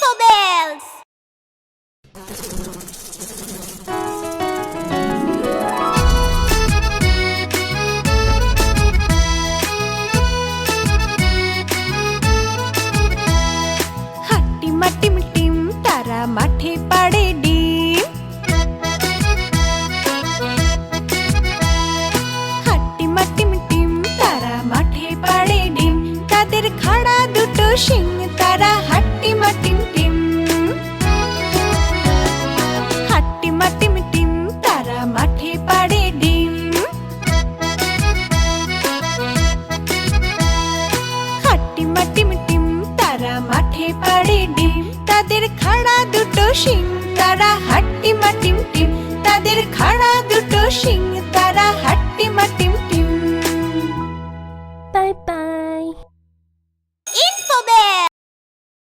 Jingle bells! হাট্টিমাটিমটিম তারা মাঠে পাড়ে ডিম। হাট্টিমাটিমটিম তারা মাঠে পাড়ে ডিম। তাদের খাড়া দুটো শিং তারা হাট্টিমাটিমটিম। হাট্টিমাটিমটিম তারা মাঠে পাড়ে ডিম। হাট্টিমাটিমটিম তারা মাঠে পাড়ে ডিম। তাদের খাড়া দুটো শিং তারা হাট্টিমাটিমটিম। তাদের খাড়া দুটো শিং তারা হাট্টিমাটিমটিম।拜拜。